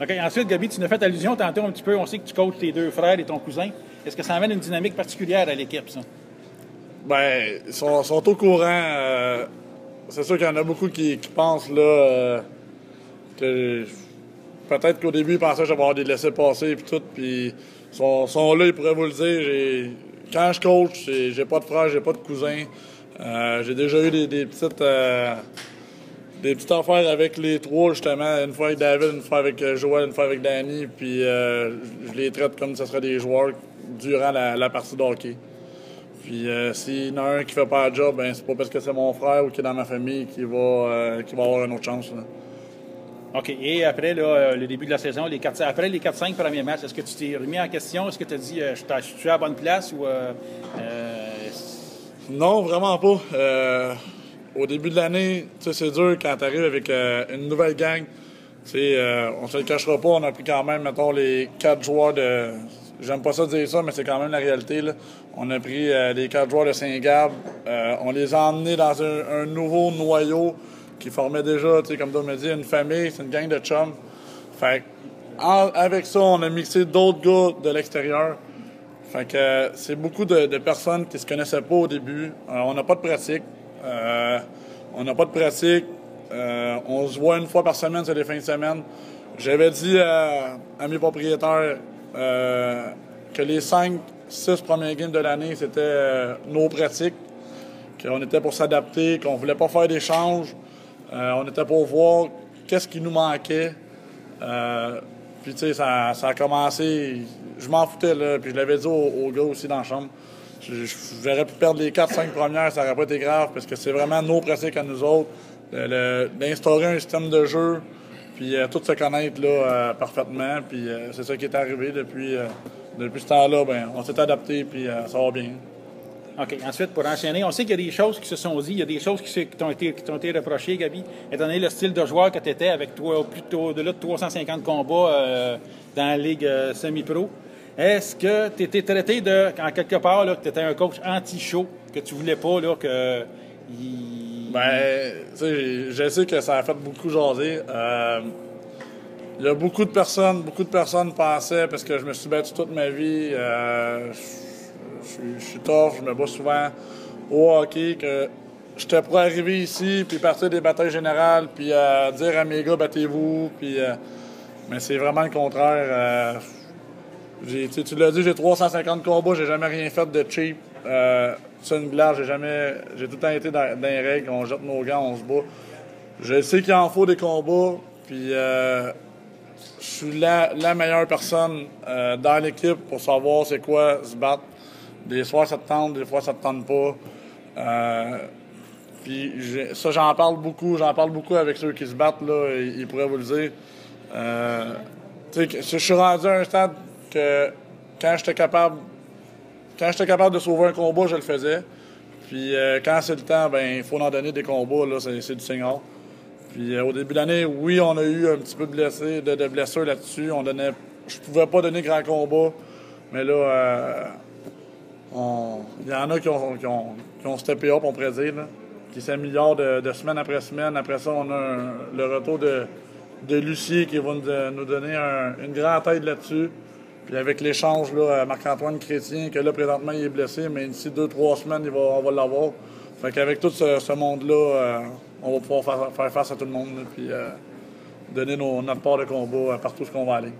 OK. Ensuite, Gabi, tu nous as fait allusion tantôt un petit peu. On sait que tu coaches tes deux frères et ton cousin. Est-ce que ça amène une dynamique particulière à l'équipe, ça? Ben, ils sont au courant. C'est sûr qu'il y en a beaucoup qui pensent là, que peut-être qu'au début, ils pensaient que j'allais avoir des laissés-passer et tout. Puis sont là, ils pourraient vous le dire. Quand je coach, j'ai pas de frère, j'ai pas de cousin. J'ai déjà eu des petites affaires avec les trois, justement. Une fois avec David, une fois avec Joël, une fois avec Danny. Puis je les traite comme si ce seraient des joueurs durant la partie de hockey. Puis s'il y en a un qui fait pas le job, ben c'est pas parce que c'est mon frère ou qui est dans ma famille qui va avoir une autre chance. Là. OK. Et après là, le début de la saison, après les 4-5 premiers matchs, est-ce que tu t'es remis en question? Est-ce que tu as dit je suis à la bonne place ou Non, vraiment pas. Au début de l'année, c'est dur quand tu arrives avec une nouvelle gang. On se le cachera pas, on a pris quand même, mettons, les 4 joueurs de... J'aime pas ça dire ça, mais c'est quand même la réalité. Là. On a pris les 4 joueurs de Saint-Gab. On les a emmenés dans un nouveau noyau qui formait déjà, comme Dom me dit, une famille, c'est une gang de chums. Fait avec ça, on a mixé d'autres gars de l'extérieur. Fait que c'est beaucoup de personnes qui se connaissaient pas au début. On n'a pas de pratique. On se voit une fois par semaine sur les fins de semaine. J'avais dit à mes propriétaires que les 5-6 premiers games de l'année, c'était nos pratiques. Qu'on était pour s'adapter, qu'on voulait pas faire d'échanges. On était pour voir qu'est-ce qui nous manquait. Puis, tu sais, ça a commencé. Je m'en foutais, là. Puis, je l'avais dit aux gars aussi dans la chambre. J'aurais pu perdre les 4-5 premières, ça n'aurait pas été grave, parce que c'est vraiment nos pratiques à nous autres. D'instaurer un système de jeu, puis tout se connaître là, parfaitement. Puis, c'est ça qui est arrivé depuis ce temps-là. Ben, on s'est adapté, puis ça va bien. OK. Ensuite, pour enchaîner, on sait qu'il y a des choses qui se sont dites, il y a des choses qui t'ont été reprochées, Gabi, étant donné le style de joueur que tu étais avec toi, plutôt de 350 combats dans la Ligue semi-pro. Est-ce que tu étais traité en quelque part, là, que tu étais un coach anti-show, que tu voulais pas, là, que... Ben, tu sais, je sais que ça a fait beaucoup jaser. Il y a beaucoup de personnes pensaient, parce que je me suis battu toute ma vie, je suis tough, je me bats souvent au hockey, que j'étais pour arriver ici, puis partir des batailles générales, puis dire à mes gars, battez-vous, puis... mais c'est vraiment le contraire. Tu l'as dit, j'ai 350 combats, j'ai jamais rien fait de cheap. Sur une glace, j'ai tout le temps été dans les règles, on jette nos gants, on se bat. Je sais qu'il en faut des combats, puis je suis la meilleure personne dans l'équipe pour savoir c'est quoi se battre. Des soirs ça te tente, des fois ça te tente pas. Puis ça, j'en parle beaucoup avec ceux qui se battent, là, ils pourraient vous le dire. Je suis rendu à un stade que quand j'étais capable de sauver un combat, je le faisais. Puis quand c'est le temps, ben il faut en donner des combats, là, c'est du Seigneur. Puis au début de l'année, oui, on a eu un petit peu de blessures là-dessus. Je pouvais pas donner grand combat, mais là, il y en a qui ont steppé up, on pourrait dire, là, qui s'améliorent de semaine après semaine. Après ça, on a le retour de Lucie qui va nous donner une grande aide là-dessus. Puis avec l'échange, là, Marc-Antoine Chrétien, que là, présentement, il est blessé, mais d'ici 2-3 semaines, on va l'avoir. Fait qu'avec tout ce monde-là, on va pouvoir faire face à tout le monde, là, puis donner notre part de combat partout où on va aller.